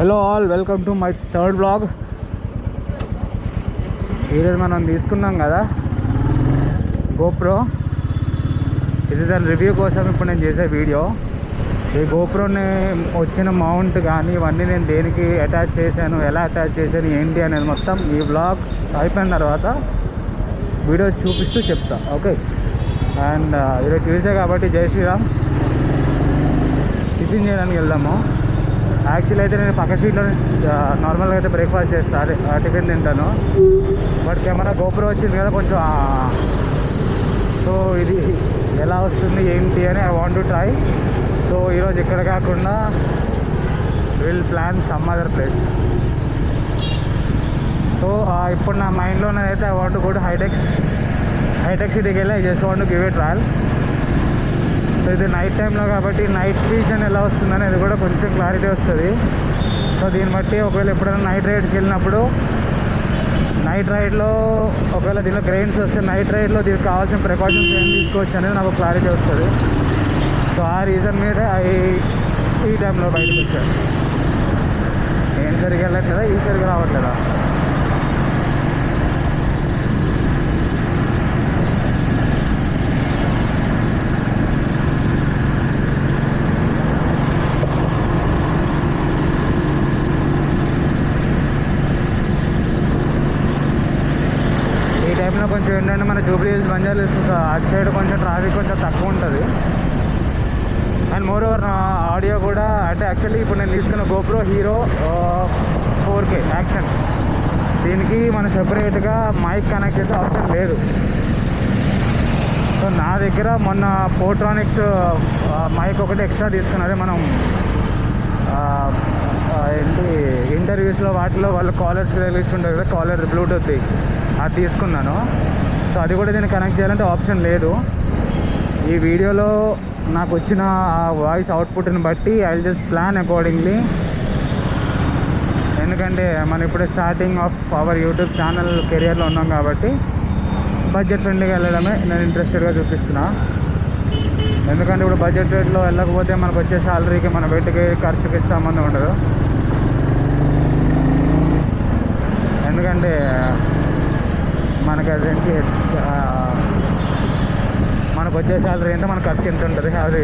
Hello all, welcome to my third blog. ఈరోజు మనం తీసుకున్నాం కదా గోప్రో. ఇది దాని రివ్యూ కోసం ఇప్పుడు నేను చేసే వీడియో. ఈ గోప్రోని వచ్చిన మౌంట్ కానీ ఇవన్నీ నేను దేనికి అటాచ్ చేశాను, ఎలా అటాచ్ చేశాను, ఏంటి అనేది మొత్తం ఈ బ్లాగ్ అయిపోయిన తర్వాత వీడియో చూపిస్తూ చెప్తా. ఓకే. అండ్ ఈరోజు ట్యూస్డే కాబట్టి జై శ్రీరామ్. టిఫిన్ చేయడానికి వెళ్దాము. యాక్చువల్లీ అయితే నేను పక్క స్ట్రీట్లో నార్మల్గా అయితే బ్రేక్ఫాస్ట్ చేస్తాను, టిఫిన్ తింటాను. బట్ కెమెరా గోప్రో వచ్చింది కదా కొంచెం, సో ఇది ఎలా వస్తుంది ఏంటి అని I want to try. So ఈరోజు ఇక్కడ కాకుండా will plan some other place. So ఇప్పుడు నా మైండ్లో నేనైతే I want to go to hitech సిటీకి వెళ్ళి I just want to give a trial. So ఇది నైట్ టైంలో కాబట్టి నైట్ విజన్ ఎలా వస్తుందని అది కూడా కొంచెం క్లారిటీ వస్తుంది. సో దీన్ని బట్టి ఒకవేళ ఎప్పుడైనా నైట్ రైడ్స్కి వెళ్ళినప్పుడు నైట్ రైడ్లో ఒకవేళ దీనిలో గ్రెయిన్స్ వస్తే నైట్ రైడ్లో దీనికి కావాల్సిన ప్రికాషన్స్ ఏం తీసుకోవచ్చు అనేది నాకు క్లారిటీ వస్తుంది. సో ఆ రీజన్ మీద ఈ టైంలో బయటకు వచ్చాను. నేను సరిగ్గా వెళ్ళట్లేదా, ఈ సరిగ్గా రావట్లేదా? కొంచెం ఏంటంటే మన జూబ్లీ హిల్స్, బంజారా హిల్స్ అటు సైడ్ కొంచెం ట్రాఫిక్ కొంచెం తక్కువ ఉంటుంది. అండ్ మోర్ ఓవర్ నా ఆడియో కూడా అంటే యాక్చువల్లీ ఇప్పుడు నేను తీసుకున్న గోప్రో హీరో 4K యాక్షన్, దీనికి మనం సెపరేట్గా మైక్ కనెక్ట్ చేసే ఆప్షన్ లేదు. సో నా దగ్గర మొన్న పోట్రానిక్స్ మైక్ ఒకటి ఎక్స్ట్రా తీసుకున్నది. మనం ఏంటి ఇంటర్వ్యూస్లో వాటిలో వాళ్ళు కాలర్స్కి తగిలించుంటారు కదా, కాలర్ బ్లూటూత్ది, అది తీసుకున్నాను. సో అది కూడా దీన్ని కనెక్ట్ చేయాలంటే ఆప్షన్ లేదు. ఈ వీడియోలో నాకు వచ్చిన వాయిస్ అవుట్పుట్ని బట్టి I will just plan accordingly. ఎందుకంటే మనం ఇప్పుడు starting of our YouTube channel కెరియర్లో ఉన్నాం కాబట్టి బడ్జెట్ ఫ్రెండ్లీగా వెళ్ళడమే నేను ఇంట్రెస్టెడ్గా చూపిస్తున్నా. ఎందుకంటే ఇప్పుడు బడ్జెట్ రేట్లో వెళ్ళకపోతే మనకు వచ్చే శాలరీకి మన బయటకి ఖర్చుకి సంబంధం ఉండదు. ఎందుకంటే మనకి అదేంటి మనకు వచ్చే శాలరీ అంటే మన ఖర్చు ఎంత ఉంటుంది, అది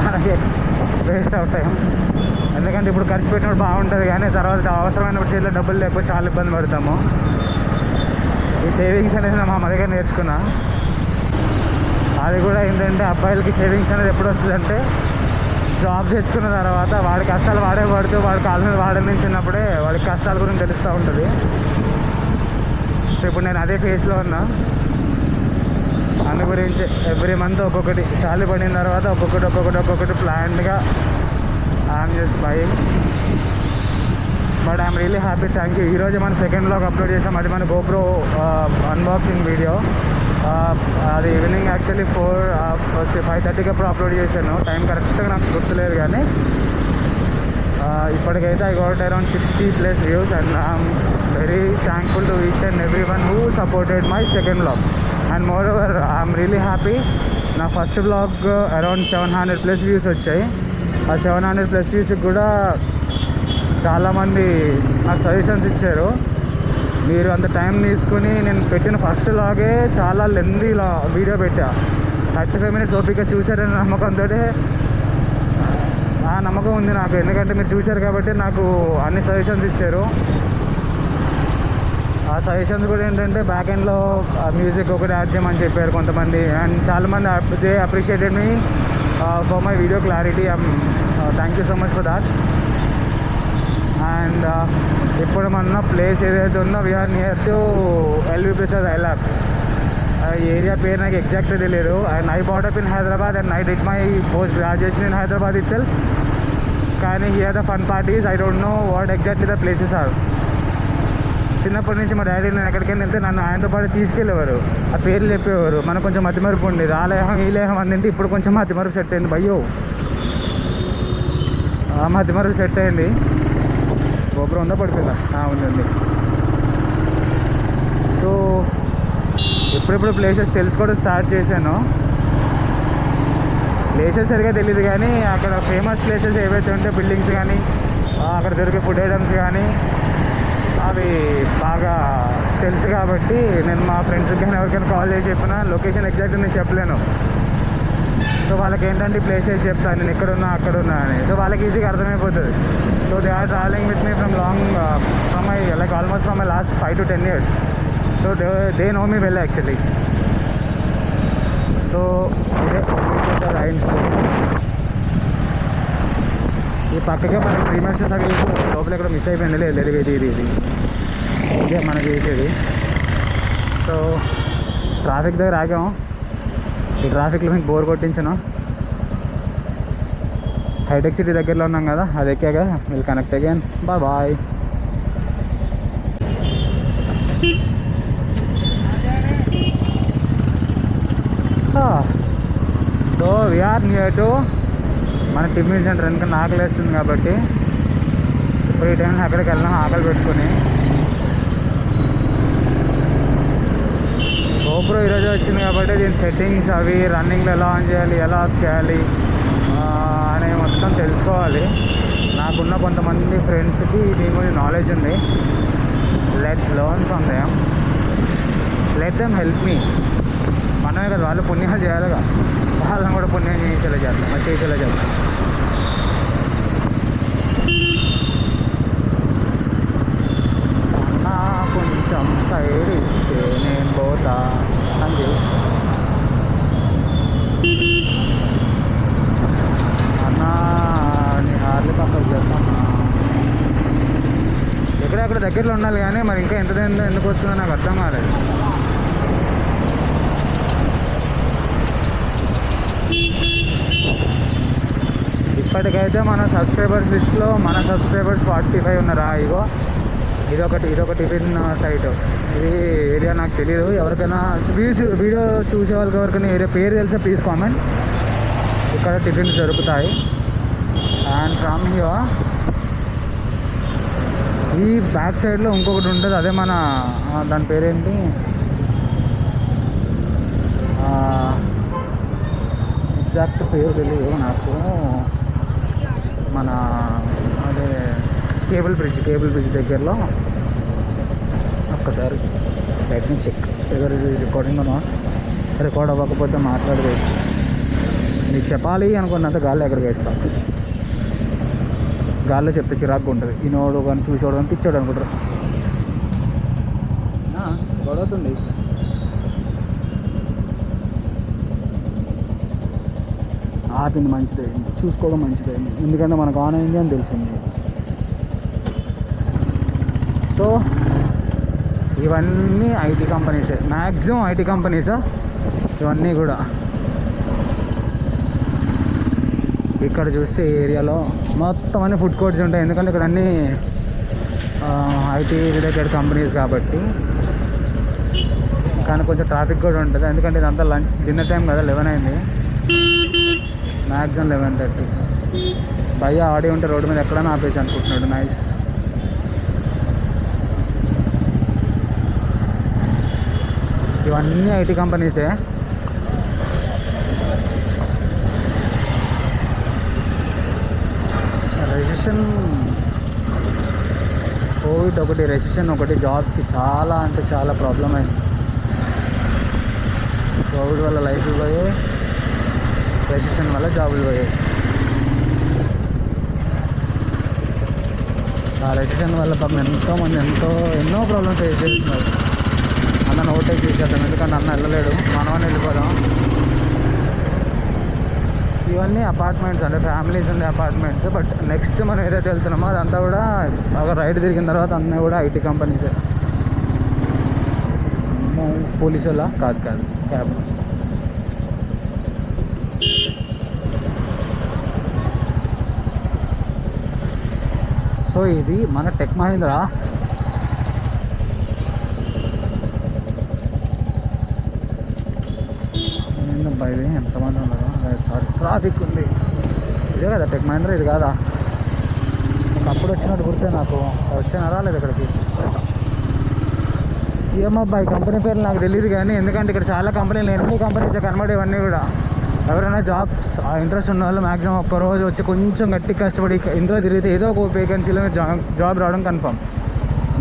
మనకి వేస్ట్ ఆఫ్ టైం. ఎందుకంటే ఇప్పుడు ఖర్చు పెట్టినప్పుడు బాగుంటుంది కానీ తర్వాత అవసరమైనప్పుడు చేతిలో డబ్బులు లేకపోతే చాలా ఇబ్బంది పడతాము. ఈ సేవింగ్స్ అనేది మా అమ్మ దగ్గర నేర్చుకున్నా. అది కూడా ఏంటంటే అబ్బాయిలకి సేవింగ్స్ అనేది ఎప్పుడు వస్తుందంటే జాబ్ తెచ్చుకున్న తర్వాత వాడి కష్టాలు వాడే పడుతూ వాడి కాళ్ళ మీద వాడే నించినప్పుడే వాడికి కష్టాల గురించి తెలుస్తూ ఉంటుంది. సో ఇప్పుడు నేను అదే ఫేస్లో ఉన్నా. అందు గురించి ఎవ్రీ మంత్ ఒక్కొక్కటి శాలరీ పడిన తర్వాత ఒక్కొక్కటి ప్లాన్డ్గా I'm just buying. But I'm really happy, thank you. ఈరోజు మనం సెకండ్ బ్లాగ్ అప్లోడ్ చేసాం. అది మన గోప్రో అన్బాక్సింగ్ వీడియో. అది ఈవినింగ్ యాక్చువల్లీ 5:30కి అప్పుడు అప్లోడ్ చేశాను. టైం కరెక్ట్గా నాకు గుర్తులేదు కానీ ఇప్పటికైతే I got around 60+ views and I'm very thankful to each and every one who supported my second vlog. And moreover I'm really happy. నా ఫస్ట్ బ్లాగ్ అరౌండ్ 700+ వ్యూస్ వచ్చాయి. ఆ 700+ వ్యూస్కి కూడా చాలామంది నాకు సజెషన్స్ ఇచ్చారు. మీరు అంత టైం తీసుకుని నేను పెట్టిన ఫస్ట్ లాగే చాలా లెందీ వీడియో పెట్టా, 35 minutes ఓపిక చూశారని నమ్మకంతో ఆ నమ్మకం ఉంది నాకు. ఎందుకంటే మీరు చూశారు కాబట్టి నాకు అన్ని సజెషన్స్ ఇచ్చారు. ఆ సజెషన్స్ కూడా ఏంటంటే బ్యాక్ ఎండ్లో మ్యూజిక్ ఒకటి యాడ్ చేయమని చెప్పారు కొంతమంది. అండ్ చాలామంది they appreciated me for my video clarity. Thank you so much for that. And ఇప్పుడు మన ప్లేస్ ఏదైతే ఉందో we are near to LV Prasad eye lab. ఈ ఏరియా పేరు నాకు ఎగ్జాక్ట్గా తెలియదు. And I brought up in Hyderabad and I did my post graduation in Hyderabad itself. కానీ here the fun part is I don't know what exactly the places are. చిన్నప్పటి నుంచి మా daddy నేను ఎక్కడికైనా వెళ్తే నన్ను ఆయనతో పాటు తీసుకెళ్ళేవారు, ఆ పేర్లు చెప్పేవారు. మనకు కొంచెం మతిమరుపు ఉండేది. ఆ లేహం ఈ లేహం అందింటే ఇప్పుడు కొంచెం మతిమరుపు సెట్ అయింది. భయ్యో మతిమరుపు సెట్ అయింది. గోపురం ఉందా పడిపోయిందా? ఉందండి. సో ఎప్పుడెప్పుడు ప్లేసెస్ తెలుసుకోవడం స్టార్ట్ చేశాను. ప్లేసెస్ సరిగా తెలియదు కానీ అక్కడ ఫేమస్ ప్లేసెస్ ఏవైతే ఉంటే బిల్డింగ్స్ కానీ అక్కడ దొరికే ఫుడ్ ఐటమ్స్ కానీ అవి బాగా తెలుసు కాబట్టి నేను మా ఫ్రెండ్స్కి కానీ ఎవరికైనా కాల్ చేసి చెప్పిన లొకేషన్ ఎగ్జాక్ట్గా నేను చెప్పలేను. సో వాళ్ళకి ఏంటంటే ప్లేసెస్ చెప్తాను నేను ఎక్కడున్నా అక్కడున్నా అని. సో వాళ్ళకి ఈజీగా అర్థమైపోతుంది. So they are travelling with me from long from my like almost from my last 5 to 10 years. So they know me well actually. So ఇదే సార్ ఐన్ స్కూల్. ఈ పక్కకే మనకి ప్రీమియర్స్ సగం లోపల ఎక్కడ మిస్ అయిపోయింది. లేదు ఇది ఇదే మనకి చేసేది. సో ట్రాఫిక్ దగ్గర ఆగాము. ఈ ట్రాఫిక్లో మీకు బోర్ కొట్టించను. హైటెక్ సిటీ దగ్గరలో ఉన్నాం కదా, అది ఎక్కాక will connect again. Bye. So we are near to మన టిఫిన్ సెంటర్. ఎందుకంటే ఆకలి వేస్తుంది కాబట్టి ఇప్పుడు ఈ టైంలో అక్కడికి వెళ్ళాం ఆకలి పెట్టుకొని. GoPro ఈరోజు వచ్చింది కాబట్టి దీని సెట్టింగ్స్ అవి రన్నింగ్లో ఎలా ఆన్ చేయాలి, ఎలా ఆఫ్ చేయాలి అని మొత్తం తెలుసుకోవాలి. నాకున్న కొంతమంది ఫ్రెండ్స్కి దీని గురించి నాలెడ్జ్ ఉంది. Let's learn from them, let them help me. మనమే కదా వాళ్ళు పుణ్యాలు చేయాలిగా, వాళ్ళని కూడా పుణ్యం చేయించేలా చేద్దాం. అన్నా కొంచెం సైడ్ ఇస్తే నేను పోతా అంది. అన్నా నీ హార్లీ పక్కకు చేస్తాను. ఎక్కడెక్కడ దగ్గరలో ఉండాలి కానీ మరి ఇంకా ఎంత ఎందుకు వస్తుందో నాకు అర్థం కాలేదు. ఇప్పటికైతే మన సబ్స్క్రైబర్స్ లిస్ట్లో మన సబ్స్క్రైబర్స్ 45 ఉన్నారా. ఇదొక టిఫిన్ సైట్. ఇది ఏరియా నాకు తెలియదు. ఎవరికైనా వీడియో చూసే వాళ్ళకి ఎవరికైనా ఏరియా పేరు తెలిసే ప్లీజ్ కామెంట్. ఇక్కడ టిఫిన్స్ దొరుకుతాయి. అండ్ ఫ్రమ్ హియర్ ఈ బ్యాక్ సైడ్లో ఇంకొకటి ఉంటుంది. అదే మన దాని పేరేంటి, ఎగ్జాక్ట్ పేరు తెలియదు నాకు. మన అదే కేబుల్ బ్రిడ్జ్ దగ్గరలో. ఒక్కసారి let me check ever it is recording అన్నమాట. రికార్డ్ అవ్వకపోతే మాట్లాడలేదు. నీకు చెప్పాలి అనుకున్నంత గాల్లో ఎక్కడికి వేస్తాం. గాల్లో చెప్తే చిరాకుగా ఉంటుంది. ఈనోడు కానీ చూసేవాడు కానీ పిచ్చాడు అనుకుంటారు. గొడవుతుంది. ఆపింది మంచిదైంది, చూసుకోవడం మంచిదైంది. ఎందుకంటే మనకు ఆన్ అయింది అని తెలిసింది. సో ఇవన్నీ ఐటీ కంపెనీసే, మ్యాక్సిమం ఐటీ కంపెనీసా ఇవన్నీ కూడా. ఇక్కడ చూస్తే ఏరియాలో మొత్తం అన్ని ఫుడ్ కోర్ట్స్ ఉంటాయి. ఎందుకంటే ఇక్కడ అన్నీ ఐటీ రిలేటెడ్ కంపెనీస్ కాబట్టి. కానీ కొంచెం ట్రాఫిక్ కూడా ఉంటుంది. ఎందుకంటే ఇదంతా డిన్నర్ టైం కదా, 11 అయింది. మ్యాక్సిమం 11:30. భయ్య ఆడి ఉంటే రోడ్డు మీద ఎక్కడైనా ఆపేసి అనుకుంటున్నాడు. నైస్. ఇవన్నీ ఐటీ కంపెనీసే. రెసిషన్ ఒకటి జాబ్స్కి చాలా అంటే చాలా ప్రాబ్లం అయింది. కోవిడ్ వల్ల లైఫ్లు పోయాయి, రెసిషన్ వల్ల జాబులు పోయాయి. ఆ రెసిషన్ వల్ల పాపం ఎంతోమంది ఎన్నో ప్రాబ్లమ్స్ ఫేస్ చేస్తున్నారు. అన్న ఓటేజ్ చేసేద్దాం, ఎందుకంటే అన్న వెళ్ళలేడు, మనమని వెళ్ళిపోదాం. ఇవన్నీ అపార్ట్మెంట్స్, అంటే ఫ్యామిలీస్ ఉండే అపార్ట్మెంట్స్. బట్ నెక్స్ట్ మనం ఏదైతే వెళ్తున్నామో అదంతా కూడా ఒక రైడ్ తిరిగిన తర్వాత అన్నీ కూడా ఐటీ కంపెనీసే. పోలీసు వాళ్ళ కాదు క్యాబ్. సో ఇది మన టెక్ మహీంద్రా. ఏంటబ్బా ఇది, ఎంతమంది ఉన్నారు? సారీ, ట్రాఫిక్ ఉంది. ఇదే కదా టెక్ మహీంద్రా, ఇది కాదా? ఒకప్పుడు వచ్చినట్టు గుర్తే నాకు. వచ్చాను రాలేదు ఇక్కడికి. ఏమబ్బా ఈ కంపెనీ పేర్లు నాకు తెలియదు కానీ, ఎందుకంటే ఇక్కడ చాలా కంపెనీలు, ఎన్ని కంపెనీస్ కనబడేవన్నీ కూడా. ఎవరైనా జాబ్స్ ఇంట్రెస్ట్ ఉన్న వాళ్ళు మ్యాక్సిమం ఒక్కరోజు వచ్చి కొంచెం గట్టి కష్టపడి ఇంట్లో తిరిగితే ఏదో ఒక వేకెన్సీలో మీరు జాబ్ రావడం కన్ఫర్మ్.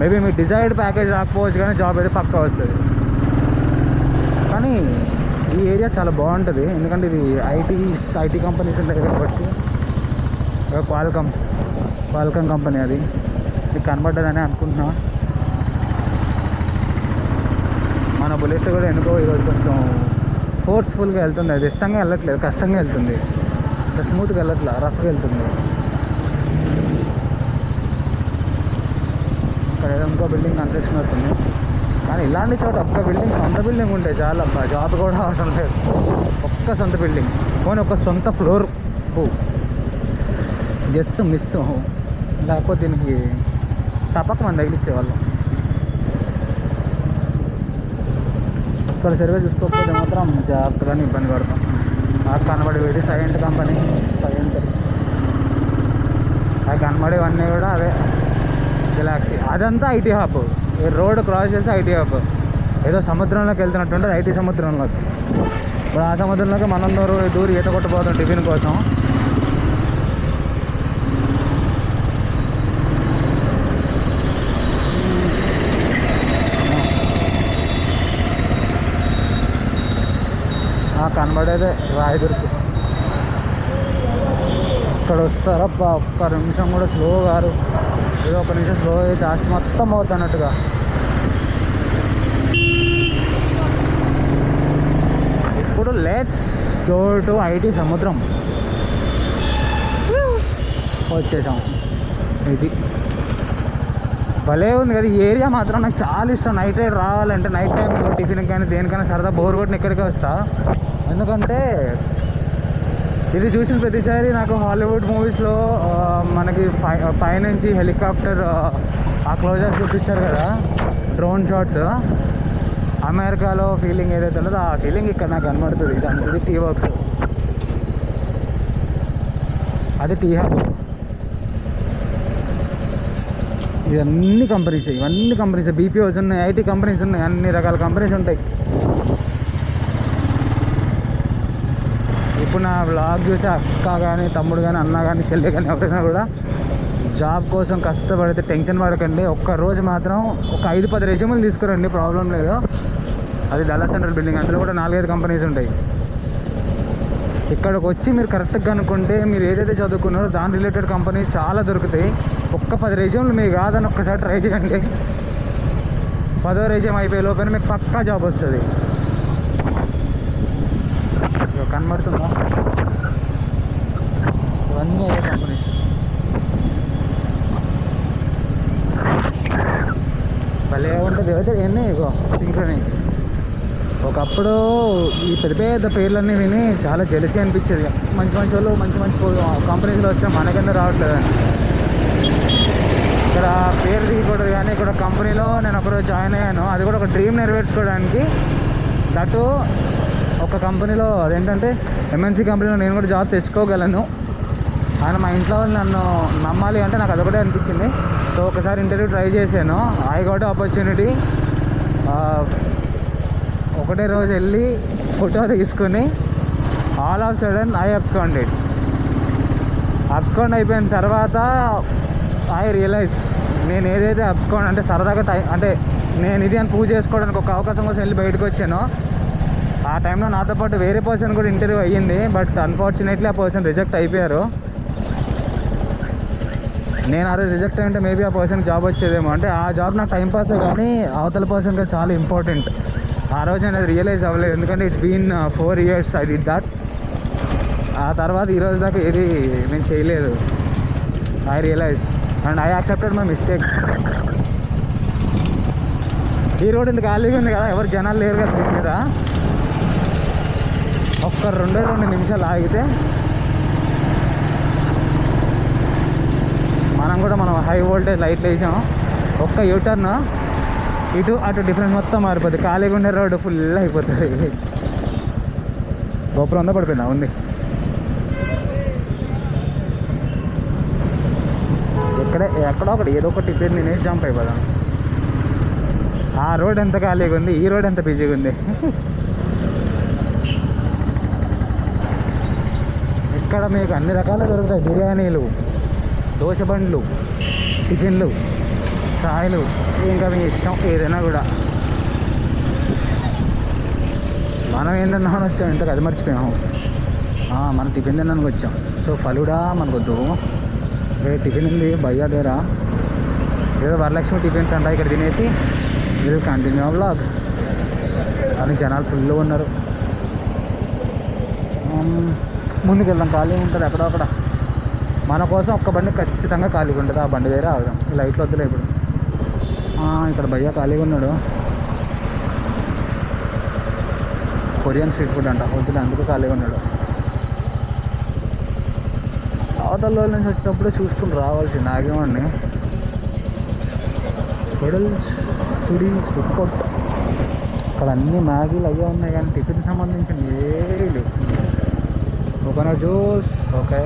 మేబీ మీ డిజైర్డ్ ప్యాకేజ్ రాకపోవచ్చు కానీ జాబ్ అయితే పక్కా వస్తుంది. కానీ ఈ ఏరియా చాలా బాగుంటుంది ఎందుకంటే ఇది ఐటీ కంపెనీస్ ఉంటాయి కాబట్టి. క్వాల్కమ్ కంపెనీ అది మీకు కనబడ్డదని అనుకుంటున్నా. మన బుల్లెట్ కూడా ఎందుకో ఈరోజు కొంచెం ఫోర్స్ఫుల్గా వెళ్తుంది. అది ఇష్టంగా వెళ్ళట్లేదు, కష్టంగా వెళ్తుంది, స్మూత్గా వెళ్ళట్లేదు, రఫ్గా వెళ్తుంది. ఇక్కడ ఏదో ఇంకో బిల్డింగ్ కన్స్ట్రక్షన్ అవుతుంది. కానీ ఇలాంటి చోట ఒక్క బిల్డింగ్, సొంత బిల్డింగ్ ఉంటే చాలా జాబ్ కూడా అవసరం లేదు. ఒక్క సొంత బిల్డింగ్ పోనీ ఒక సొంత ఫ్లోర్ జస్ట్ మిస్, లేకపోతే దీనికి తప్పక మనం తగిలిచ్చేవాళ్ళం. ఇక్కడ సరిగా చూసుకోకపోతే మాత్రం జాగ్రత్తగానే ఇబ్బంది పడతాం. నాకు కనబడేది సైలెంట్ కంపెనీ, సైలెంట్. అది కనబడేవన్నీ కూడా అవే గెలాక్సీ. అదంతా ఐటీ హబ్. ఈ రోడ్ క్రాస్ చేస్తే ఐటీ హబ్. ఏదో సముద్రంలోకి వెళ్తున్నట్టు ఉంటుంది, ఐటీ సముద్రంలోకి. ఇప్పుడు ఆ సముద్రంలోకి మనం దూరి ఈత కొట్టబోతాం టిఫిన్ కోసం. కనబడేదే రాయదుర్తి. ఇక్కడ వస్తారబ్బా, ఒక్క నిమిషం కూడా స్లో గారు. ఏదో ఒక నిమిషం స్లో అయితే ఆస్తి మొత్తం అవుతున్నట్టుగా. ఇప్పుడు లెట్స్ గో టు ఐటీ సముద్రం. వచ్చేసాం. ఇది భలే ఉంది కదా ఈ ఏరియా. మాత్రం నాకు చాలా ఇష్టం. నైట్ రైడ్ రావాలంటే నైట్ టైం టిఫిన్ కానీ దేనికైనా సరదా బోర్ కొట్టిన ఇక్కడికే వస్తా. ఎందుకంటే ఇది చూసిన ప్రతిసారి నాకు హాలీవుడ్ మూవీస్లో మనకి పైనుంచి హెలికాప్టర్ ఆ క్లోజర్ చూపిస్తారు కదా, డ్రోన్ షాట్స్. అమెరికాలో ఫీలింగ్ ఏదైతే ఉంటుందో ఆ ఫీలింగ్ ఇక్కడ నాకు కనబడుతుంది. ఇది టీ వర్క్స్, అది టీ హబ్. ఇవన్నీ కంపెనీస్ బీపీఓస్ ఉన్నాయి, ఐటీ కంపెనీస్ ఉన్నాయి, అన్ని రకాల కంపెనీస్ ఉంటాయి. ఇప్పుడు నా వ్లాగ్ చూసి అక్క కానీ తమ్ముడు కానీ అన్న కానీ చెల్లి కానీ ఎవరైనా కూడా జాబ్ కోసం కష్టపడితే టెన్షన్ పడకండి. ఒక్కరోజు మాత్రం ఒక 5-10 రెజ్యూములు తీసుకురండి, ప్రాబ్లం లేదు. అది డల్లాస్ సెంట్రల్ బిల్డింగ్, అందులో కూడా 4-5 కంపెనీస్ ఉంటాయి. ఇక్కడికి వచ్చి మీరు కరెక్ట్గా అనుకుంటే మీరు ఏదైతే చదువుకున్నారో దాని రిలేటెడ్ కంపెనీస్ చాలా దొరుకుతాయి. ఒక్క 10 రెజ్యూమ్లు మీకు కాదని ఒక్కసారి ట్రై చేయండి. 10వ రెజ్యూమ్ అయిపోయే లోపల మీకు పక్కా జాబ్ వస్తుంది. కనబడుతుందా? ఇవన్నీ అయ్యే కంపెనీస్. భలే ఉంటుంది. అయితే ఎన్ని ఇగో సింక్రోని. ఒకప్పుడు ఈ పెద్ద పేర్లన్నీ విని చాలా జెలసీ అనిపించేది. మంచి వాళ్ళు మంచి కంపెనీస్లో వస్తే మనకెందుకు రావట్లేదు. ఇక్కడ పేరు దిగకూడదు కానీ ఇక్కడ కంపెనీలో నేను ఒకరోజు జాయిన్ అయ్యాను. అది కూడా ఒక డ్రీమ్ నెరవేర్చుకోవడానికి. దట్టు ఒక కంపెనీలో అదేంటంటే ఎంఎన్సీ కంపెనీలో నేను కూడా జాబ్ తెచ్చుకోగలను. ఆయన మా ఇంట్లో వాళ్ళు నన్ను నమ్మాలి అంటే నాకు అదొకటే అనిపించింది. సో ఒకసారి ఇంటర్వ్యూ ట్రై చేశాను. I got opportunity. ఒకటే రోజు వెళ్ళి ఫోటో తీసుకుని all of sudden I abscond అయిపోయిన తర్వాత ఐ రియలైజ్డ్ నేను ఏదైతే అబ్స్కాండ్ అంటే సరదాగా అంటే నేను ఇది అని ప్రూవ్ చేసుకోవడానికి ఒక అవకాశం కోసం వెళ్ళి బయటకు వచ్చాను. ఆ టైంలో నాతో పాటు వేరే పర్సన్ కూడా ఇంటర్వ్యూ అయ్యింది. బట్ అన్ఫార్చునేట్లీ ఆ పర్సన్ రిజెక్ట్ అయిపోయారు. నేను ఆ రోజు రిజెక్ట్ అయ్యింటే మేబీ ఆ పర్సన్కి జాబ్ వచ్చేదేమో. అంటే ఆ జాబ్ నాకు టైంపాసే కానీ అవతల పర్సన్గా చాలా ఇంపార్టెంట్. ఆ రోజు నేను అది రియలైజ్ అవ్వలేదు. ఎందుకంటే it's been 4 years I did that. ఆ తర్వాత ఈరోజు దాకా ఏది నేను చేయలేదు. I realised and I accepted my mistake. ఈ రోడ్ ఇంత ఖాళీగా ఉంది కదా, ఎవరు జనాలు లేరు కదా దీని మీద. ఒక్క 2 నిమిషాలు ఆగితే మనం హై వోల్టేజ్ లైట్లు వేసాం. ఒక్క యూటర్న్ ఇటు అటు డిఫరెన్స్ మొత్తం మారిపోతుంది. ఖాళీగా ఉండే రోడ్డు ఫుల్ అయిపోతుంది. గోపురం ఉందా పడిపోయిందా? ఉంది. ఎక్కడో ఒకటి ఏదో ఒకటి ఇద్దరు నేనే జంప్ అయిపోదాను. ఆ రోడ్ ఎంత ఖాళీగా ఉంది, ఈ రోడ్ ఎంత బిజీగా ఉంది. ఇక్కడ మీకు అన్ని రకాలు దొరుకుతాయి. బిర్యానీలు, దోశ బండ్లు, టిఫిన్లు, చాయ్లు, ఇంకా మీ ఇష్టం ఏదైనా కూడా. మనం ఏంటన్నామని వచ్చాం, ఇంతకు అది మర్చిపోయాము. మనం టిఫిన్ తినడానికి వచ్చాం. సో ఫలుడా మనకొద్దు, టిఫిన్ ఉంది భయ్యా దగ్గర, ఏదో వరలక్ష్మి టిఫిన్స్ అంట. ఇక్కడ తినేసి ఇది కంటిన్యూ బ్లాగ్. కానీ జనాలు ఫుల్గా ఉన్నారు. ముందుకు వెళ్దాం, ఖాళీ ఉంటుంది ఎక్కడో అక్కడ. మన కోసం ఒక్క బండి ఖచ్చితంగా ఖాళీగా ఉంటుంది, ఆ బండి దగ్గర ఆగుదాం. ఈ లైట్లు వద్దులే ఇప్పుడు. ఇక్కడ భయ్యా ఖాళీగా ఉన్నాడు. కొరియన్ స్ట్రీట్ ఫుడ్ అంట, వద్దులే అందుకు ఖాళీగా ఉన్నాడు. అవతల నుంచి వచ్చినప్పుడు చూసుకుని రావాల్సింది, ఆగేవాడిని. హోటల్స్ ఫుడీస్ ఫుడ్ కోర్ట్, అక్కడ అన్ని మ్యాగీలు అయ్యే ఉన్నాయి కానీ టిఫిన్ సంబంధించిన ఏమీ లేవు. Coconut juice okay.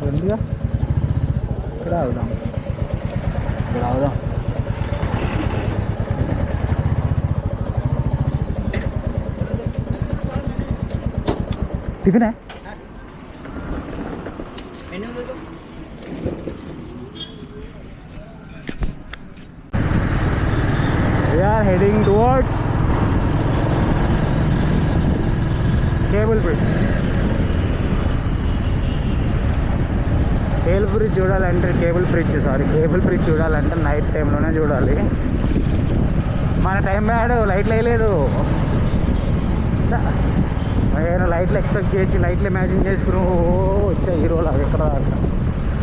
ఎందుగా ఇక్కడ ఆగుదాం, ఇక్కడ ఆగుదాం. Tiffin we are heading towards Cable Bridge. చూడాలంటే కేబుల్ బ్రిడ్జ్ చూడాలంటే నైట్ టైంలోనే చూడాలి. మన టైం బ్యాడ్, లైట్లు వేయలేదు. నేను లైట్లు ఎక్స్పెక్ట్ చేసి లైట్లు ఇమాజిన్ చేసుకుని వచ్చా హీరోలా ఎక్కడ.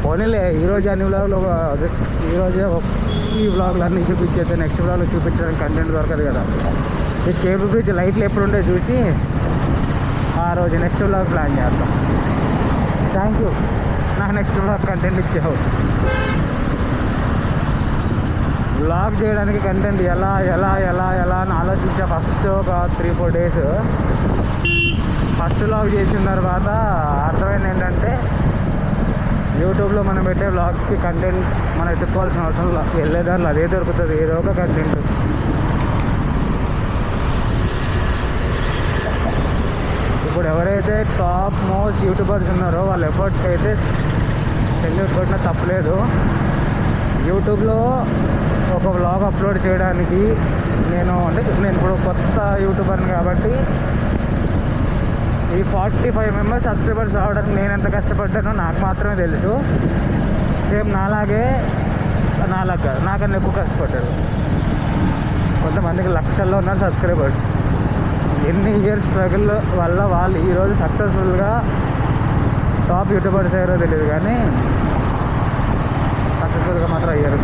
పోనీలే ఈరోజు అన్ని వ్లాగ్లో, ఈరోజే ఈ వ్లాగ్లు అన్నీ చూపించేస్తే నెక్స్ట్ వ్లాగ్లో చూపించడానికి కంటెంట్ దొరకదు కదా. ఈ కేబుల్ బ్రిడ్జ్ లైట్లు ఎప్పుడుంటే చూసి ఆ రోజు నెక్స్ట్ వ్లాగ్ ప్లాన్ చేద్దాం. థ్యాంక్ యూ, నాకు నెక్స్ట్ వ్లాగ్ కంటెంట్ ఇచ్చావు. వ్లాగ్ చేయడానికి కంటెంట్ ఎలా ఎలా ఎలా ఎలా అని ఆలోచించా. ఫస్ట్ ఒక 3-4 డేస్ ఫస్ట్ వ్లాగ్ చేసిన తర్వాత అర్థమైంది ఏంటంటే, యూట్యూబ్లో మనం పెట్టే వ్లాగ్స్కి కంటెంట్ మనం ఎత్తుక్కోవాల్సిన అవసరం లేదు. వెళ్ళేదారులు అదే దొరుకుతుంది, ఏదో ఒక కంటెంట్. ఇప్పుడు ఎవరైతే టాప్ మోస్ట్ యూట్యూబర్స్ ఉన్నారో వాళ్ళ ఎఫర్ట్స్కి అయితే సెల్యూట్ కొట్టినా తప్పలేదు. యూట్యూబ్లో ఒక వ్లాగ్ అప్లోడ్ చేయడానికి నేను ఇప్పుడు కొత్త యూట్యూబర్ని కాబట్టి ఈ 45 మెంబర్స్ సబ్స్క్రైబర్స్ రావడానికి నేను ఎంత కష్టపడ్డానో నాకు మాత్రమే తెలుసు. సేమ్ నాలాగా నాకన్నా ఎక్కువ కష్టపడ్డారు. కొంతమందికి లక్షల్లో ఉన్నారు సబ్స్క్రైబర్స్. ఎన్ని ఇయర్స్ స్ట్రగుల్ వల్ల వాళ్ళు ఈరోజు సక్సెస్ఫుల్గా టాప్ యూట్యూబర్స్ అయ్యారో తెలియదు, కానీ సక్సెస్ఫుల్గా మాత్రం అయ్యారు.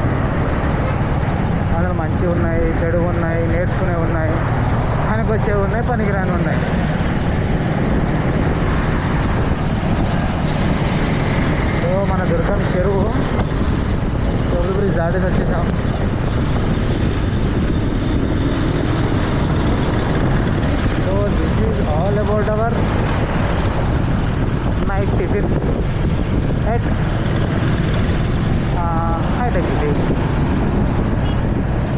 అందులో మంచివి ఉన్నాయి, చెడు ఉన్నాయి, నేర్చుకునేవి ఉన్నాయి, పనికి వచ్చేవి ఉన్నాయి, పనికిరాని ఉన్నాయి. సో మన దుర్గం చెరువు కేబుల్ బ్రిడ్జ్ దాటేసి వచ్చేసాం. So this is all about our night tiffin at hitech city.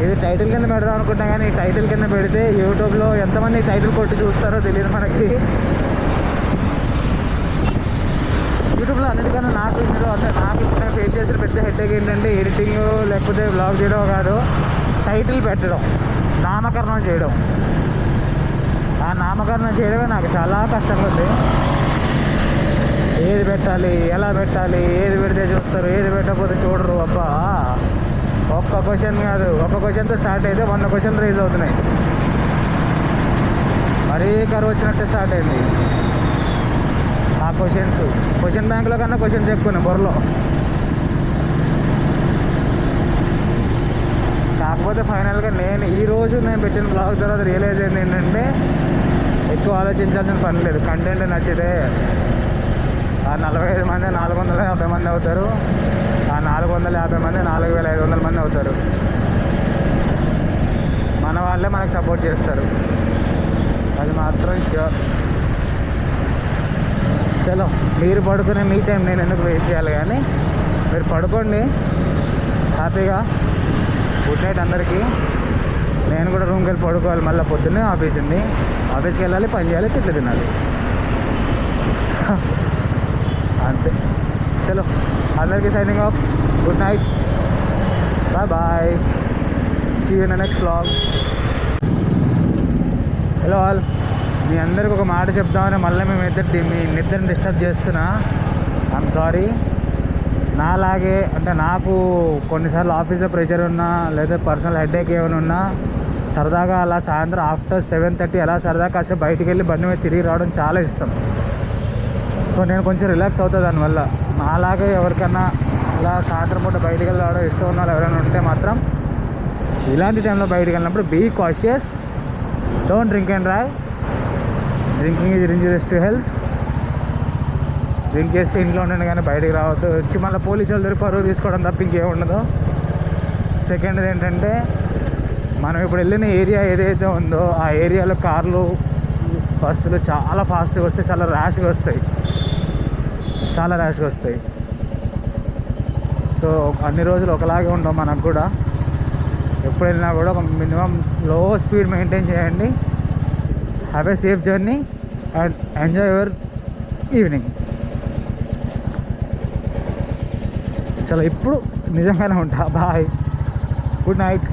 ఇది టైటిల్ కింద పెడదాం అనుకుంటాం, కానీ ఈ టైటిల్ కింద పెడితే యూట్యూబ్లో ఎంతమంది టైటిల్ కొట్టి చూస్తారో తెలియదు మనకి. యూట్యూబ్లో అన్నిటికన్నా నాకు ఇప్పుడు ఫేస్ చేసిన పెద్ద హెడ్ఏక్ ఏంటంటే ఎడిటింగ్ లేకపోతే బ్లాగ్ చేయడం కాదు, టైటిల్ పెట్టడం, నామకరణం చేయడం. ఆ నామకరణం చేయడమే నాకు చాలా కష్టంగా ఉంది. ఏది పెట్టాలి, ఎలా పెట్టాలి, ఏది పెడితే చూస్తారు, ఏది పెట్టకపోతే చూడరు. అబ్బా, ఒక్క క్వశ్చన్ కాదు, ఒక్క క్వశ్చన్తో స్టార్ట్ అయితే 100 క్వశ్చన్ రైజ్ అవుతున్నాయి. మరీ కరువు వచ్చినట్టు స్టార్ట్ అయింది ఆ క్వశ్చన్ బ్యాంకులో కన్నా క్వశ్చన్స్ ఎక్కువ బుర్రలో. కాకపోతే ఫైనల్గా ఈరోజు నేను పెట్టిన బ్లాగ్ తర్వాత రియలైజ్ అయింది ఏంటంటే, ఎక్కువ ఆలోచించాల్సిన పని లేదు. కంటెంట్ నచ్చితే ఆ 45 మంది 450 మంది అవుతారు, ఆ 450 మంది 4500 మంది అవుతారు. మన వాళ్ళే మనకు సపోర్ట్ చేస్తారు, అది మాత్రం ష్యూర్. చలో, మీరు పడుకునే మీ టైం నేను ఎందుకు వేస్ట్ చేయాలి, కానీ మీరు పడుకోండి హ్యాపీగా. గుడ్ నైట్ అందరికీ. నేను కూడా రూమ్కి వెళ్ళి పడుకోవాలి, మళ్ళీ పొద్దున్నే ఆఫీస్ ఉంది. ఆఫీస్కి వెళ్ళాలి, పని చేయాలి, తిట్లు తినాలి. అంతే. చలో అందరికీ signing off. Good night, bye bye, see you in the next vlog. Hello all, మీ అందరికి ఒక మాట చెప్దామని మళ్ళీ మీ నిద్రని డిస్టర్బ్ చేస్తున్నా. I'm sorry. నాలాగే అంటే నాకు కొన్నిసార్లు ఆఫీస్లో ప్రెషర్ ఉన్నా లేదా పర్సనల్ హెడేక్ ఏమైనా ఉన్నా సరదాగా అలా సాయంత్రం ఆఫ్టర్ 7:30 అలా సరదాగా కాసేపు బయటికి వెళ్ళి బండి మీద తిరిగి రావడం చాలా ఇష్టం. సో నేను కొంచెం రిలాక్స్ అవుతుంది దానివల్ల. నాలాగే ఎవరికైనా అలా సాయంత్రం పూట బయటికి వెళ్ళి రావడం ఇష్టం ఉన్న వాళ్ళు ఎవరైనా ఉంటే మాత్రం ఇలాంటి టైంలో బయటికి వెళ్ళినప్పుడు be cautious, don't drink and drive. Drinking is injurious to health. Drink చేస్తే ఇంట్లో ఉండండి కానీ బయటికి రావద్దు. వచ్చి మళ్ళీ పోలీసు వాళ్ళు దొరికి పరువు తీసుకోవడం తప్ప ఇంకేం ఉండదు. సెకండ్ది ఏంటంటే మనం ఇప్పుడు వెళ్ళిన ఏరియా ఏదైతే ఉందో ఆ ఏరియాలో కార్లు బస్సులు చాలా ఫాస్ట్గా వస్తాయి, చాలా ర్యాష్గా వస్తాయి, చాలా ర్యాష్గా వస్తాయి. సో అన్ని రోజులు ఒకలాగే ఉండవు. మనకు కూడా ఎప్పుడు వెళ్ళినా కూడా ఒక మినిమం లో స్పీడ్ మెయింటైన్ చేయండి. Have a safe journey and enjoy your evening. చలో ఇప్పుడు నిజంగానే ఉంటా. Bye, good night.